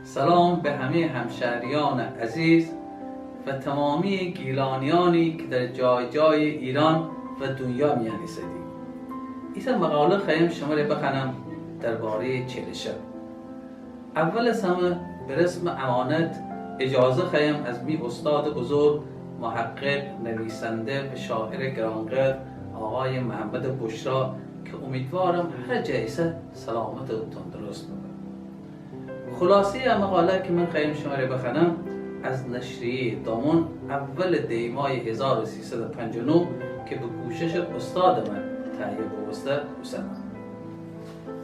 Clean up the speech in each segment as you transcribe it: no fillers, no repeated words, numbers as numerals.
سلام به همه همشهریان عزیز و تمامی گیلانیانی که در جای جای ایران و دنیا میانیسدیم. ایتا مقاله خواهیم شما را بخوانم درباره چلشه. اول از همه به رسم امانت اجازه خواهیم از می استاد بزرگ، محقق، نویسنده و شاعر گرانقدر آقای محمد بشرا که امیدوارم هر جایسه سلامت و تندرست بود. خلاصه مقاله که من خواهیم شما را بخوانم از نشریه دامون اول دی ماه 1359 که به کوشش استاد من تهیه بوسته بسنم.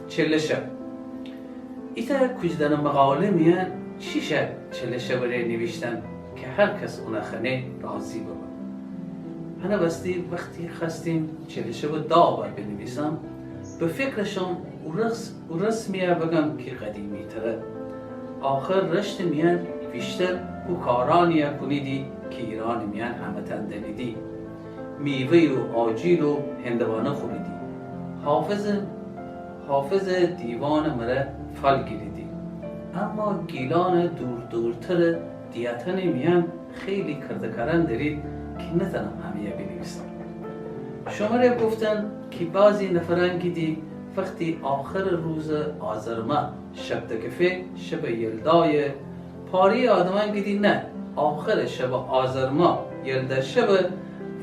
چلشه ایتا کجدن مقاله میان چیشه چلشه برای نوشتن که هر کس اون خنه راضی بود. انا بستی وقتی خواستیم چلشه و داور بنویسم به فکرشم او رسمیه بگم که قدیمی تره. آخر رشت میان بیشتر او کارانی کنیدی که ایران میان همه تندنیدی. میوه و آجیل و هندوانه خوریدی. حافظ دیوان مره فال گیریدی. اما گیلان دورتر دیتن میان خیلی کرده دارید که نتنم همه بنویسم. شما را گفتن که بعضی نفران گیدی وقتی آخر روز آزرما شب دکفه شب یلدای پاری آدمان گیدی نه آخر شب آزرما یلده شب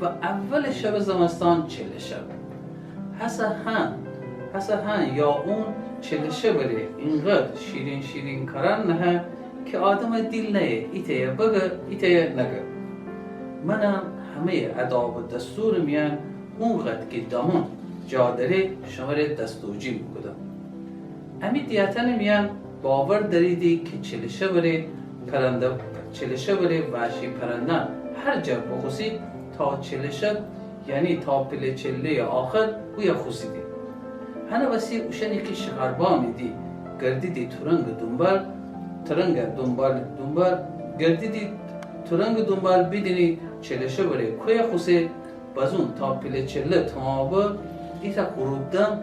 و اول شب زمستان چله شب. حسه هن یا اون چله شب بره اینقدر شیرین کرن نه که آدم دیل نه ایتیه بگه ایتیه نگه. منم همه اداب و دستور میان اونقدر که دامون جادره شما را دستوجی میکنم. امی دیتن میان باور داریدی که چلشه بره وحشی پرندن هر جا بخوصید تا چلشه یعنی تا پل چله آخر بویا خوصیدی. هنه وسی اوشنی که شغربا میدی گردیدی ترنگ دنبال گردیدی ترنگ دنبال بیدینی چلشه بره کویا خوصید بازون تا پل چله تمامه ایتا قروبدن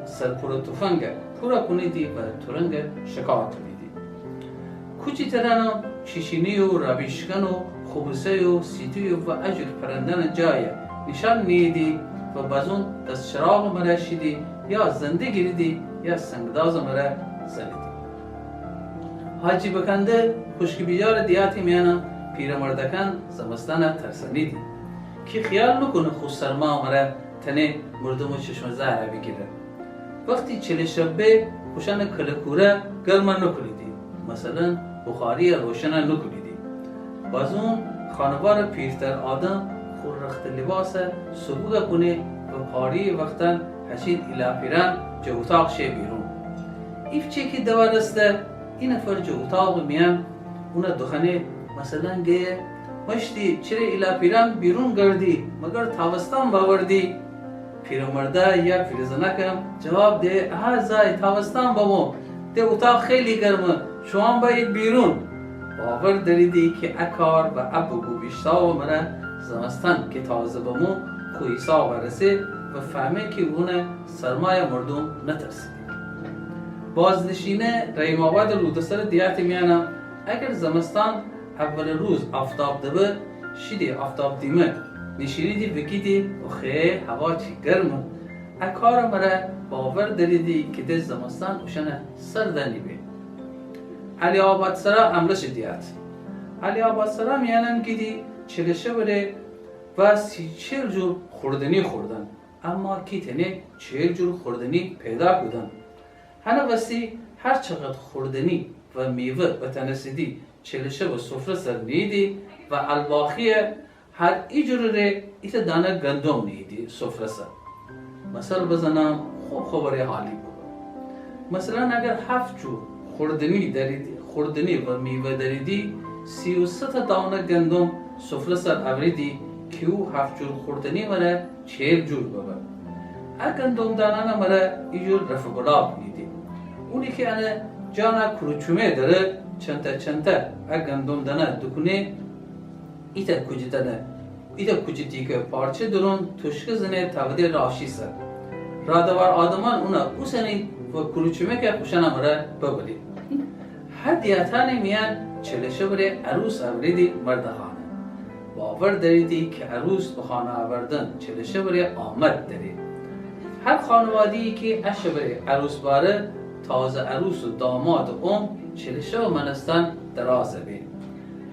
سرپور توفنگه پورا کنیدی و ترنگ شکار کنیدی. کوچی ترانم شیشینی و رابیشکن و خوبسه و سیتوی و اجر پرندن جای نشان نیدی و بازون دست شراغ مره شیدی یا زنده گیریدی یا سنگداز مره زنیدی. حاجی بکنده خوشکی بیجار دیاتی میانم پیرمردکن زمستان ترسانیدی که خیال نکنه خوش سرما مره تنه مردم و چشم زهره بگیره. وقتی چله شبه خوشن کلکوره گرم نکنیدی، مثلا بخاری روشن نکنیدی. بازون خانوار پیرتر آدم خور رخت لباس سبوگه کنه و پاری وقتن هشید ایلاپیران جو اتاق شه بیرون. ایف چه که دوارسته این نفر جو اتاق میان اونه دخنه مثلا گه مشتی چرا ایلاپیران بیرون گردی مگر تاوستان باوردی؟ پیرمرده یا پیرزنکم جواب ده زای تاوستان بامو ده اتاق خیلی گرمه شما باید بیرون. باور داریدی که اکار و ابو بیشتا و منه زمستان که تازه بامو کویسا برسه و فهمه که اونه سرمایه مردم نترسیدی. بازنشینه ریماباد رودسر دیاتی میانم اگر زمستان اول روز آفتاب دبه شیدی آفتاب دیمه نشینیدی بگیدی اخه هوا چی گرمه اکار مره باور داریدی که ده زمستان اوشنه سردنی بی. علی آباد سرا امرش دیات علی آباد سرا میانم گیدی چلشه بره و 40 جور خوردنی خوردن اما کی تنه 40 جور خوردنی پیدا کردن. هنه وسی هر چقدر خوردنی و میوه و تنسیدی چلشه و سفره سر نیدی و الباخیه هر ایجوره ایت دانه گندم نیدی سفره سر. مثلا بزنم خوب حالی بود. مثلا اگر 7 جور خوردنی و میوه داریدی 33 دانه گندم سفره سر اوریدی که او 7 جور خوردنی مره 40 جور بود. گندم دانه مره ایجور رفع گلاب نیدی. اونی که انه جانا کروچومه داره چنته گندم دانه دکنه ایتا کجیتی که پارچه درون توشک زنه تاوده راشی سر. رادوار آدمان اونا اوسنی و کروچومه که خوشنه مره ببلی. هر دیاتان میان چلشه بره عروس اوریدی مردخانه. باور داریدی که عروس به خانه آوردن چلشه بره آمد داره. هر خانوادی که اشه بره عروس باره تازه عروس و داماد و چلشه و منستان درازه بی.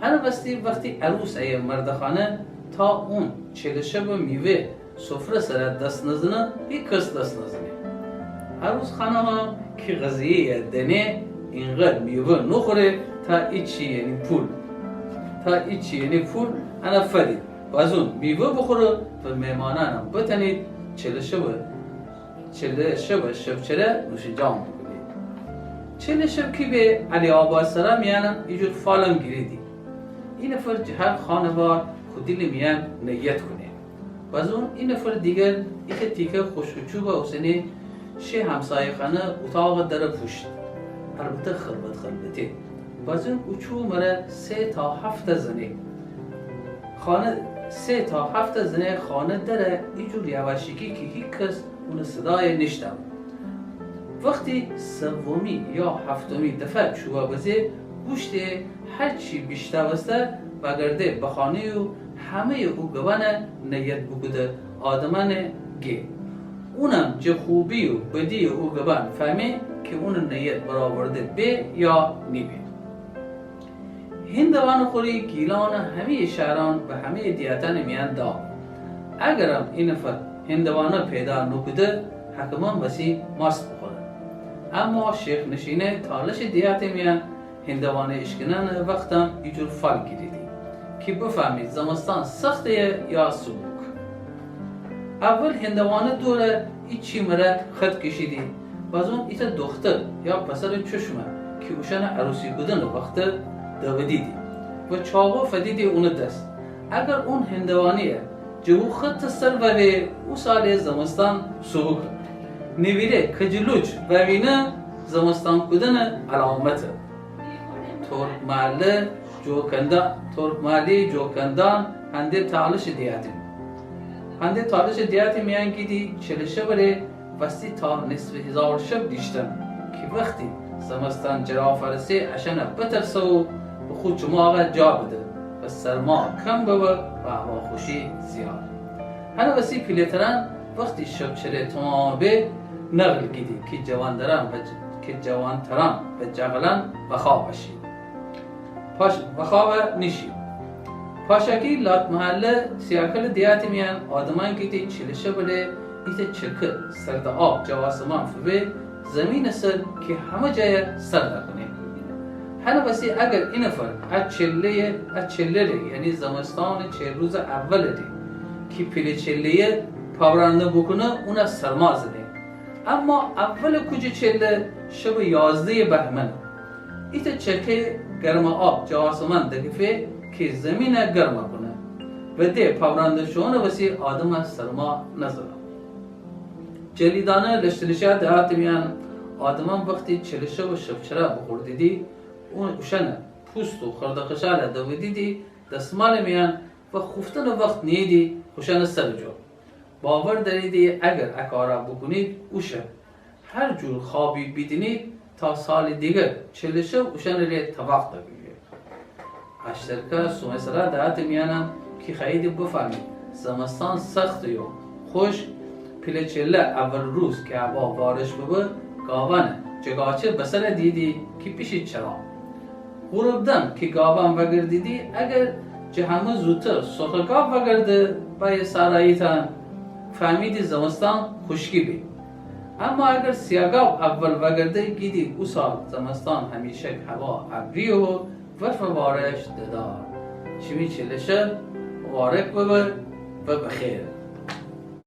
هر وقتی عروس ای مردخانه تا اون چلشه و میوه سفره سر دست نزنه یک کس دست نزنه. عروس خانه ها که غذیه دنه اینقدر میوه نخوره تا ایچی یعنی پول انا فدید و از اون میوه بخوره و میمانانم بتنید چلشه و شبچره نوش جام بکنید. چلشه که به علی آباد سرا میانم اینجور فالم گیریدی. این نفر هر خانوار خودی میان نیت کنه و از اون این نفر دیگر ایک تیکه خوشوچوب و حسینی شه همسایه خانه اتاق در پوشت. البته خلبتی و از اون اوچو مره 3 تا 7 زنه خانه 3 تا 7 زنه خانه داره اینجور یواشکی که هیچ کس اون صدای نشتم. وقتی سومی یا هفتمی دفعه چوبا بزه گوشته هرچی بیشتر وسته بگرده بخانه و همه او گوانه نیت بگوده آدمانه گه. اونم چه خوبی و بدی او گوان فهمه که اون نیت برآورده به یا نیبه. هندوان خوری گیلان همه شهران و همه دیاتان میان دا. اگرم این نفر هندوانه پیدا نکده حکمان بسی ماست بخوره. اما شیخ نشینه تالش دیات میان هندوانه اشکنان وقتم ایجور فال گیریدی که بفهمید زمستان سخته یا سبوک. اول هندوانه دوره ایچی مره خط کشیدی و از اون ایتا دختر یا پسر چشمه که اوشان عروسی بودن وقت دویدیدی و چاقو فدیدی اون دست. اگر اون هندوانیه جو خط سر وی او سال زمستان سبوک نویره کجلوچ و وینه زمستان کدن علامته. ترک محلی جوکندان هنده تالش دیاتی میان گیدی چلشه بره وستی تا نصف 1000 شب دیشتن که وقتی زمستان جرا فرسه اشنه بترسه و به خود شما آقا جا بده و سرما کم ببه و هوا خوشی زیاد. هنه وسی پیلیتران وقتی شب چره تمام به نقل گیدی که جوانتران و جغلان بخواب بشید. بخواب نشید. پاشکی لات محله سیاکل دیاتی میان آدمان که تی چلشه بله ایت چرکه سرد آب جواسمان فبه زمین سر که همه جای سرد کنه. هنه بسی اگر این نفر از چله یعنی زمستان 4 روز اول دی که پیل چله پاورانده بکنه اون سرما زده. اما اول کجا چله شب 11 بهمن ایت چرکه گرم آب جواسمان دگفه که زمین گرم کنه و ده پاورانده شونه وسی آدم سرما نزده. جلیدانه لشتلشه دهات میان آدمان وقتی چلشه و شبچره بخوردیدی اون اوشنه پوست و خردخشاله دویدیدی دستمال میان و خفتن وقت نیدی خوشنه سر جو. باور داریدی اگر اکارا بکنید اوشه هر جور خوابی بیدینید تا سال دیگر چلشه اوشنه ری طباق دبیگه. اشترکه سومسرا دهات میانم که خیلی بفهمید زمستان سخت و خوش پیل چله اول روز که هوا بارش ببه گاوانه جگاچه بسر دیدی که پیشی چرا غروبدم که گاوان وگردیدی اگر جهنم زودتر سخگاب وگرده بای ساراییتان فهمیدی زمستان خشکی بی. اما اگر سیاگاب اول وگرده گیدی او سال زمستان همیشه هوا ابری و وفر بارش ددار. چمی چلشه مبارک ببه و بخیر.